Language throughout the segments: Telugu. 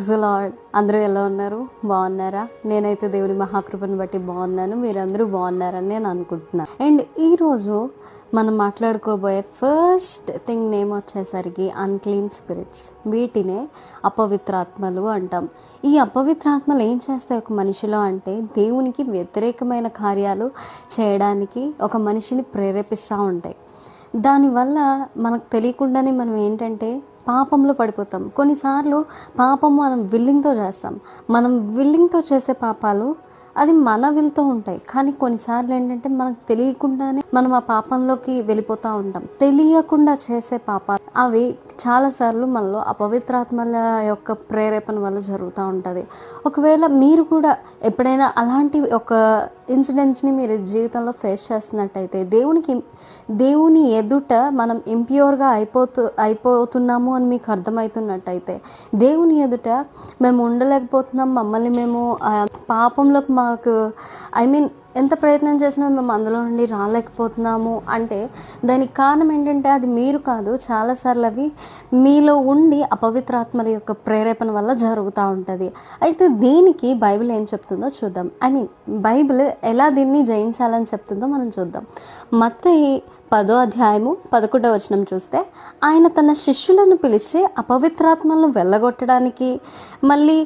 Praise Lord. అందరూ ఎలా ఉన్నారు? బాగున్నారా? నేనైతే దేవుని మహాకృపను బట్టి బాగున్నాను. మీరందరూ బాగున్నారని నేను అనుకుంటున్నాను. అండ్ ఈరోజు మనం మాట్లాడుకోబోయే ఫస్ట్ థింగ్ నేమ్ వచ్చేసరికి అన్క్లీన్ స్పిరిట్స్. వీటినే అపవిత్రాత్మలు అంటాం. ఈ అపవిత్రాత్మలు ఏం చేస్తాయి ఒక మనిషిలో అంటే, దేవునికి వ్యతిరేకమైన కార్యాలు చేయడానికి ఒక మనిషిని ప్రేరేపిస్తూ ఉంటాయి. దానివల్ల మనకు తెలియకుండానే మనం ఏంటంటే పాపంలో పడిపోతాం. కొన్నిసార్లు పాపం మనం విల్లింగ్తో చేస్తాం. మనం విల్లింగ్తో చేసే పాపాలు అది మన విల్తో ఉంటాయి. కానీ కొన్నిసార్లు ఏంటంటే మనకు తెలియకుండానే మనం ఆ పాపంలోకి వెళ్ళిపోతూ ఉంటాం. తెలియకుండా చేసే పాపాలు అవి చాలాసార్లు మనలో అపవిత్రాత్మల యొక్క ప్రేరేపణ వల్ల జరుగుతూ ఉంటుంది. ఒకవేళ మీరు కూడా ఎప్పుడైనా అలాంటి ఒక ఇన్సిడెంట్స్ని మీరు జీవితంలో ఫేస్ చేస్తున్నట్టయితే, దేవుని ఎదుట మనం ఇంప్యూర్గా అయిపోతున్నాము అని మీకు అర్థమవుతున్నట్టయితే, దేవుని ఎదుట మేము ఉండలేకపోతున్నాం, మమ్మల్ని మేము పాపంలోకి ఎంత ప్రయత్నం చేసినా మేము అందులో నుండి రాలేకపోతున్నాము అంటే దానికి కారణం ఏంటంటే అది మీరు కాదు, చాలాసార్లు అవి మీలో ఉండి అపవిత్రాత్మల యొక్క ప్రేరేపణ వల్ల జరుగుతూ ఉంటుంది. అయితే దీనికి బైబిల్ ఏం చెప్తుందో చూద్దాం. బైబిల్ ఎలా దీన్ని జయించాలని చెప్తుందో మనం చూద్దాం. మత్తయి 10వ అధ్యాయము 11వ వచనం చూస్తే, ఆయన తన శిష్యులను పిలిచి అపవిత్రాత్మలను వెళ్ళగొట్టడానికి, మళ్ళీ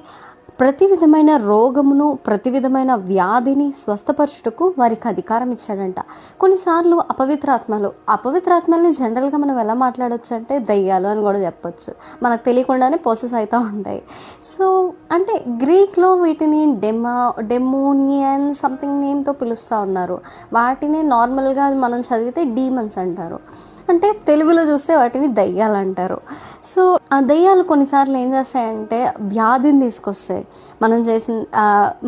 ప్రతి విధమైన రోగమును, ప్రతి విధమైన వ్యాధిని స్వస్థపరచుటకు వారికి అధికారం ఇచ్చాడంట. కొన్నిసార్లు అపవిత్రాత్మల్ని జనరల్గా మనం ఎలా మాట్లాడవచ్చు అంటే దయ్యాలు అని కూడా చెప్పచ్చు. మనకు తెలియకుండానే ప్రాసెస్ అవుతూ ఉంటాయి. సో అంటే గ్రీక్లో వీటిని డెమోనియన్ సంథింగ్ నేమ్తో పిలుస్తూ ఉన్నారు. వాటిని నార్మల్గా మనం చదివితే డీమన్స్ అంటారు. అంటే తెలుగులో చూస్తే వాటిని దయ్యాలు అంటారు. సో ఆ దయ్యాలు కొన్నిసార్లు ఏం చేస్తాయంటే వ్యాధిని తీసుకొస్తాయి.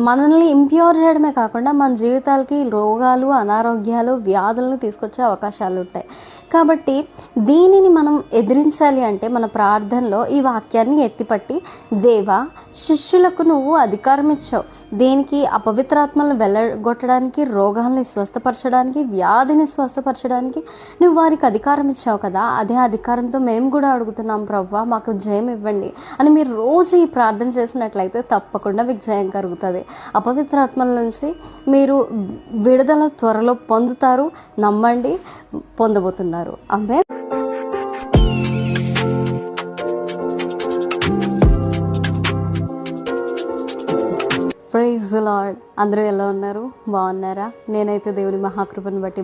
మనల్ని ఇంప్యూర్ చేయడమే కాకుండా మన జీవితాలకి రోగాలు, అనారోగ్యాలు, వ్యాధులను తీసుకొచ్చే అవకాశాలు ఉంటాయి. కాబట్టి దీనిని మనం ఎదిరించాలి అంటే మన ప్రార్థనలో ఈ వాక్యాన్ని ఎత్తిపట్టి, దేవా, శిష్యులకు నువ్వు అధికారం ఇచ్చావు, దేనికి? అపవిత్రాత్మలను వెళ్ళగొట్టడానికి, రోగాల్ని స్వస్థపరచడానికి, వ్యాధిని స్వస్థపరచడానికి నువ్వు వారికి అధికారం ఇచ్చావు కదా. అదే అధికారంతో మేము కూడా అడుగుతున్నాం ప్రభువా, మాకు జయం ఇవ్వండి అని మీరు రోజు ఈ ప్రార్థన చేసినట్లయితే తప్పకుండా మీకు జయం కలుగుతుంది. అపవిత్రాత్మల నుంచి మీరు విడుదల త్వరలో పొందుతారు. నమ్మండి, పొందబోతున్నారు. ఆమేన్. Praise Lord. అందరూ ఎలా ఉన్నారు? బాగున్నారా? నేనైతే దేవుని మహాకృపను బట్టి